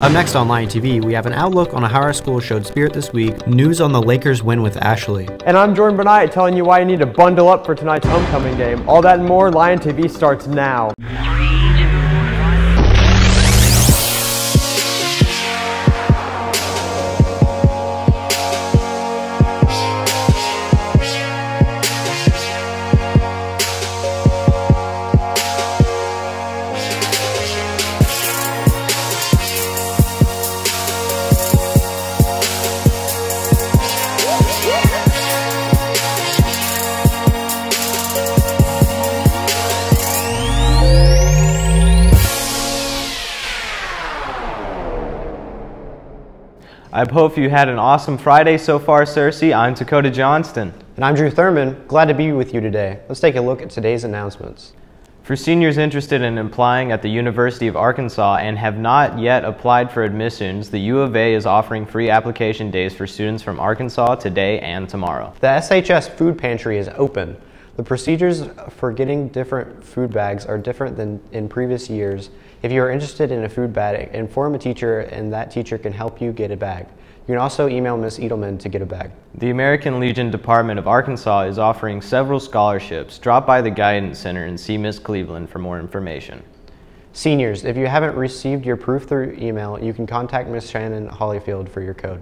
Up next on Lion TV, we have an outlook on how our school showed spirit this week, news on the Lakers win with Ashley. And I'm Jordan Bernard telling you why you need to bundle up for tonight's homecoming game. All that and more, Lion TV starts now. I hope you had an awesome Friday so far, Cersei. I'm Dakota Johnston. And I'm Drew Thurman. Glad to be with you today. Let's take a look at today's announcements. For seniors interested in applying at the University of Arkansas and have not yet applied for admissions, the U of A is offering free application days for students from Arkansas today and tomorrow. The SHS food pantry is open. The procedures for getting different food bags are different than in previous years. If you are interested in a food bag, inform a teacher and that teacher can help you get a bag. You can also email Ms. Edelman to get a bag. The American Legion Department of Arkansas is offering several scholarships. Drop by the Guidance Center and see Ms. Cleveland for more information. Seniors, if you haven't received your proof through email, you can contact Ms. Shannon Hollyfield for your code.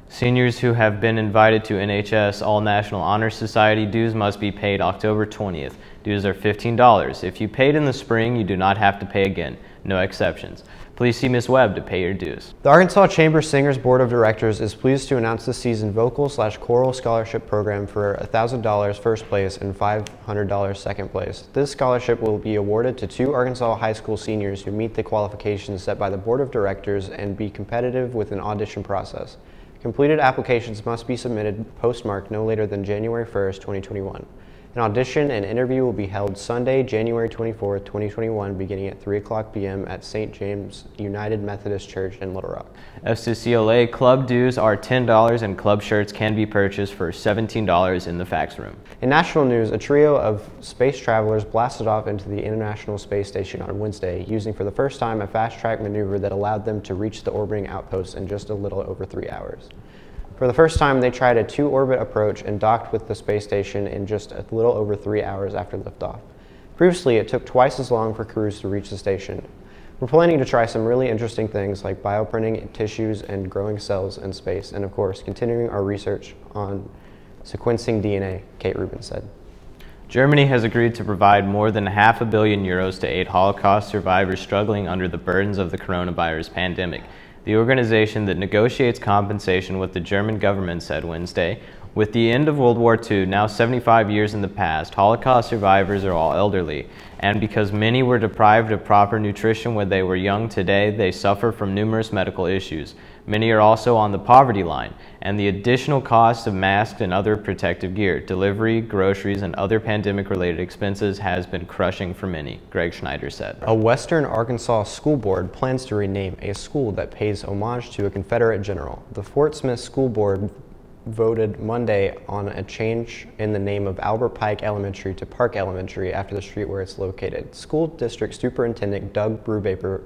Seniors who have been invited to NHS All-National Honor Society dues must be paid October 20th. Dues are $15. If you paid in the spring, you do not have to pay again. No exceptions. Please see Ms. Webb to pay your dues. The Arkansas Chamber Singers Board of Directors is pleased to announce this season vocal/choral scholarship program for $1,000 first place and $500 second place. This scholarship will be awarded to 2 Arkansas high school seniors who meet the qualifications set by the Board of Directors and be competitive with an audition process. Completed applications must be submitted postmarked no later than January 1st, 2021. An audition and interview will be held Sunday, January 24th, 2021, beginning at 3:00 p.m. at St. James United Methodist Church in Little Rock. FCCLA club dues are $10 and club shirts can be purchased for $17 in the fax room. In national news, a trio of space travelers blasted off into the International Space Station on Wednesday, using for the first time a fast-track maneuver that allowed them to reach the orbiting outpost in just a little over 3 hours. For the first time, they tried a 2-orbit approach and docked with the space station in just a little over 3 hours after liftoff. Previously, it took twice as long for crews to reach the station. We're planning to try some really interesting things like bioprinting tissues and growing cells in space, and of course, continuing our research on sequencing DNA, Kate Rubin said. Germany has agreed to provide more than €500 million to aid Holocaust survivors struggling under the burdens of the coronavirus pandemic. The organization that negotiates compensation with the German government said Wednesday, with the end of World War II now 75 years in the past, Holocaust survivors are all elderly, and because many were deprived of proper nutrition when they were young, today they suffer from numerous medical issues. Many are also on the poverty line, and the additional cost of masks and other protective gear, delivery, groceries, and other pandemic-related expenses has been crushing for many, Greg Schneider said. A Western Arkansas school board plans to rename a school that pays homage to a Confederate general. The Fort Smith School Board voted Monday on a change in the name of Albert Pike Elementary to Park Elementary after the street where it's located. School District Superintendent Doug Brubaker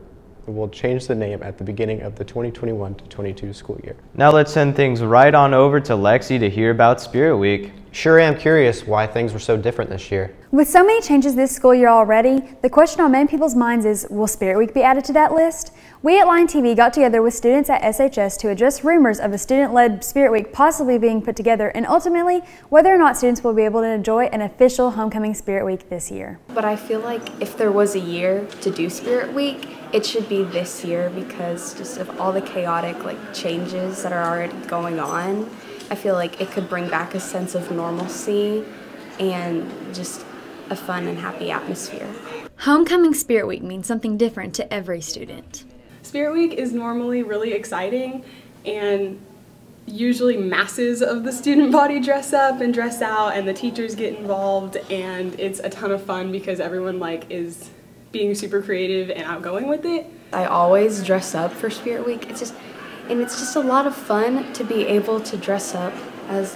will change the name at the beginning of the 2021-22 school year. Now let's send things right on over to Lexi to hear about Spirit Week. Sure am curious why things were so different this year. With so many changes this school year already, the question on many people's minds is, will Spirit Week be added to that list? We at Lion TV got together with students at SHS to address rumors of a student-led Spirit Week possibly being put together, and ultimately whether or not students will be able to enjoy an official homecoming Spirit Week this year. But I feel like if there was a year to do Spirit Week, it should be this year because just of all the chaotic changes that are already going on. I feel like it could bring back a sense of normalcy and just a fun and happy atmosphere. Homecoming Spirit Week means something different to every student. Spirit Week is normally really exciting, and usually masses of the student body dress up and dress out and the teachers get involved, and it's a ton of fun because everyone is being super creative and outgoing with it. I always dress up for Spirit Week. It's just a lot of fun to be able to dress up as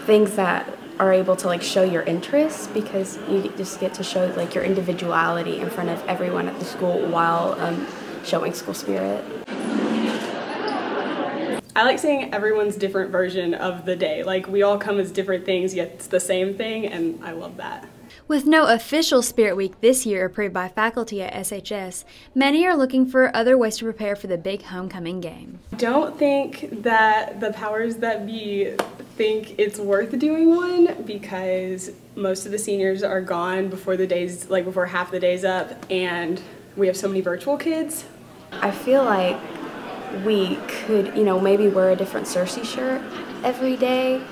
things that are able to show your interests, because you just get to show your individuality in front of everyone at the school while showing school spirit. I like seeing everyone's different version of the day. Like, we all come as different things, yet it's the same thing, and I love that. With no official Spirit Week this year approved by faculty at SHS, many are looking for other ways to prepare for the big homecoming game. I don't think that the powers that be think it's worth doing one because most of the seniors are gone before the days, like before half the day's up, and we have so many virtual kids. I feel like we could, maybe wear a different Cersei shirt every day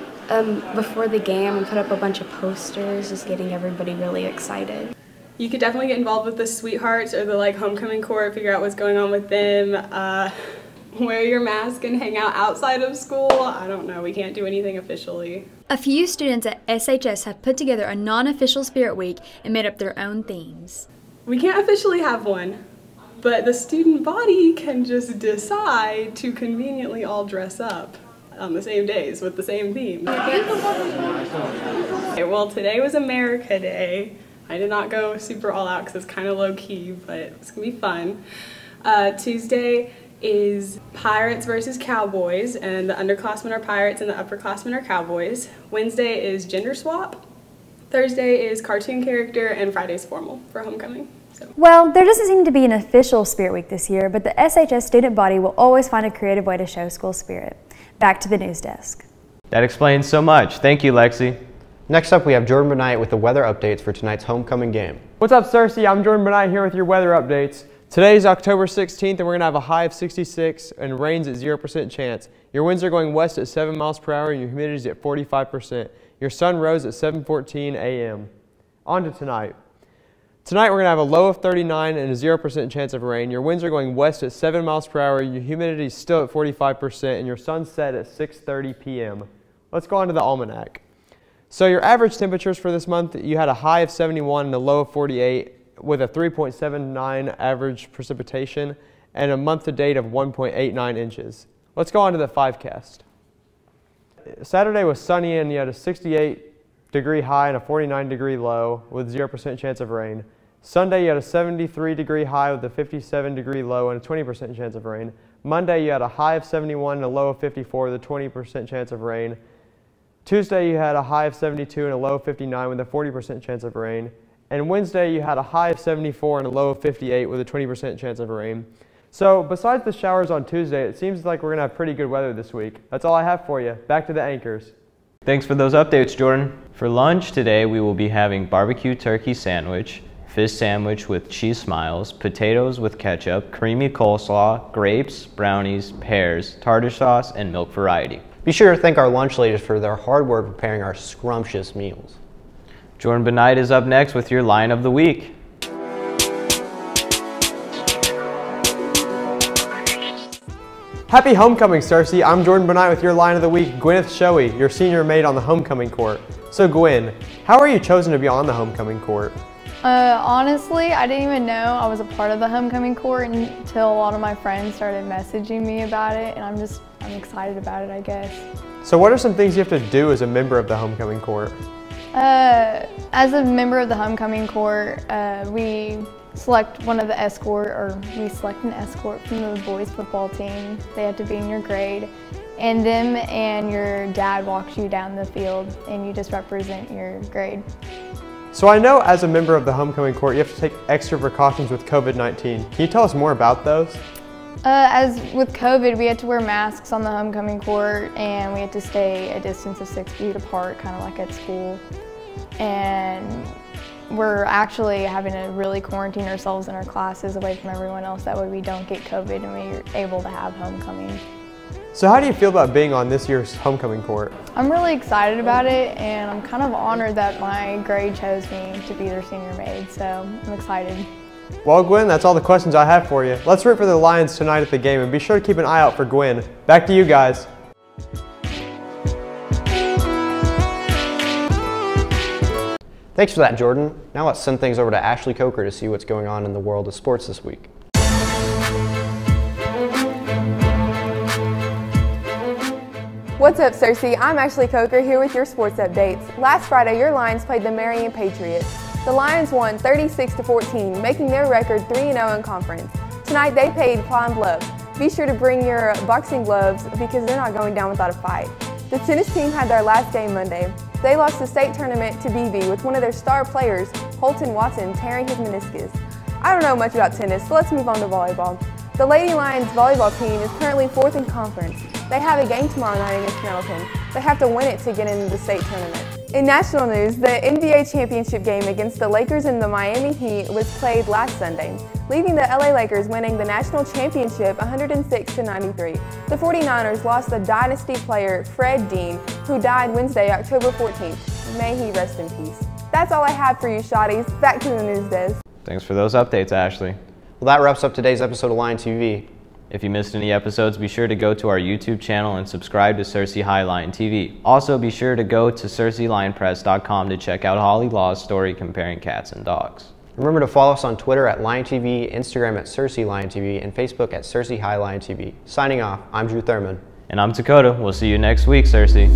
before the game and put up a bunch of posters, just getting everybody really excited. You could definitely get involved with the sweethearts or the homecoming court, figure out what's going on with them, wear your mask and hang out outside of school. I don't know, we can't do anything officially. A few students at SHS have put together a non-official Spirit Week and made up their own themes. We can't officially have one, but the student body can just decide to conveniently all dress up on the same days with the same theme. Okay, well, today was America Day. I did not go super all out because it's kind of low key, but it's gonna be fun. Tuesday is Pirates versus Cowboys, and the underclassmen are Pirates and the upperclassmen are Cowboys. Wednesday is Gender Swap. Thursday is Cartoon Character, and Friday's Formal for homecoming. Well, there doesn't seem to be an official Spirit Week this year, but the SHS student body will always find a creative way to show school spirit. Back to the news desk. That explains so much. Thank you, Lexi. Next up, we have Jordan Benight with the weather updates for tonight's homecoming game. What's up, Cersei? I'm Jordan Benight here with your weather updates. Today is October 16th, and we're going to have a high of 66 and rains at 0% chance. Your winds are going west at 7 miles per hour and your humidity is at 45%. Your sun rose at 7:14 a.m. On to tonight. Tonight we're going to have a low of 39 and a 0% chance of rain. Your winds are going west at 7 miles per hour, your humidity is still at 45%, and your sun set at 6:30 p.m. Let's go on to the almanac. So your average temperatures for this month, you had a high of 71 and a low of 48 with a 3.79 average precipitation and a month to date of 1.89 inches. Let's go on to the 5cast. Saturday was sunny and you had a 68-degree high and a 49-degree low with 0% chance of rain. Sunday you had a 73-degree high with a 57-degree low and a 20% chance of rain. Monday you had a high of 71 and a low of 54 with a 20% chance of rain. Tuesday you had a high of 72 and a low of 59 with a 40% chance of rain. And Wednesday you had a high of 74 and a low of 58 with a 20% chance of rain. So besides the showers on Tuesday, it seems like we're going to have pretty good weather this week. That's all I have for you. Back to the anchors. Thanks for those updates, Jordan. For lunch today, we will be having barbecue turkey sandwich, fish sandwich with cheese smiles, potatoes with ketchup, creamy coleslaw, grapes, brownies, pears, tartar sauce, and milk variety. Be sure to thank our lunch ladies for their hard work preparing our scrumptious meals. Jordan Benight is up next with your line of the week. Happy homecoming, Cersei. I'm Jordan Benight with your line of the week, Gwyneth Shoei, your senior maid on the homecoming court. So Gwen, how were you chosen to be on the homecoming court? Honestly, I didn't even know I was a part of the homecoming court until a lot of my friends started messaging me about it, and I'm excited about it, I guess. So what are some things you have to do as a member of the homecoming court? As a member of the homecoming court, we select one of the we select an escort from the boys football team. They have to be in your grade, and them and your dad walks you down the field, and you just represent your grade. So I know as a member of the homecoming court, you have to take extra precautions with COVID-19. Can you tell us more about those? As with COVID, we had to wear masks on the homecoming court, and we had to stay a distance of 6 feet apart, kind of like at school. And we're actually having to really quarantine ourselves in our classes away from everyone else. That way we don't get COVID and we're able to have homecoming. So how do you feel about being on this year's homecoming court? I'm really excited about it, and I'm kind of honored that my grade chose me to be their senior maid, so I'm excited. Well, Gwen, that's all the questions I have for you. Let's root for the Lions tonight at the game, and be sure to keep an eye out for Gwen. Back to you guys. Thanks for that, Jordan. Now let's send things over to Ashley Coker to see what's going on in the world of sports this week. What's up, Cersei? I'm Ashley Coker here with your sports updates. Last Friday, your Lions played the Marion Patriots. The Lions won 36-14, making their record 3-0 in conference. Tonight, they paid Pine Bluff. Be sure to bring your boxing gloves because they're not going down without a fight. The tennis team had their last game Monday. They lost the state tournament to BB with one of their star players, Holton Watson, tearing his meniscus. I don't know much about tennis, so let's move on to volleyball. The Lady Lions volleyball team is currently 4th in conference. They have a game tomorrow night against Pendleton. They have to win it to get into the state tournament. In national news, the NBA championship game against the Lakers and the Miami Heat was played last Sunday, leaving the LA Lakers winning the national championship 106-93. The 49ers lost the dynasty player Fred Dean, who died Wednesday, October 14th. May he rest in peace. That's all I have for you, Shotties. Back to the news desk. Thanks for those updates, Ashley. Well, that wraps up today's episode of Lion TV. If you missed any episodes, be sure to go to our YouTube channel and subscribe to Cersei High Lion TV. Also, be sure to go to CerseiLionPress.com to check out Holly Law's story comparing cats and dogs. Remember to follow us on Twitter at Lion TV, Instagram at Cersei Lion TV, and Facebook at Cersei High Lion TV. Signing off, I'm Drew Thurman. And I'm Dakota. We'll see you next week, Cersei.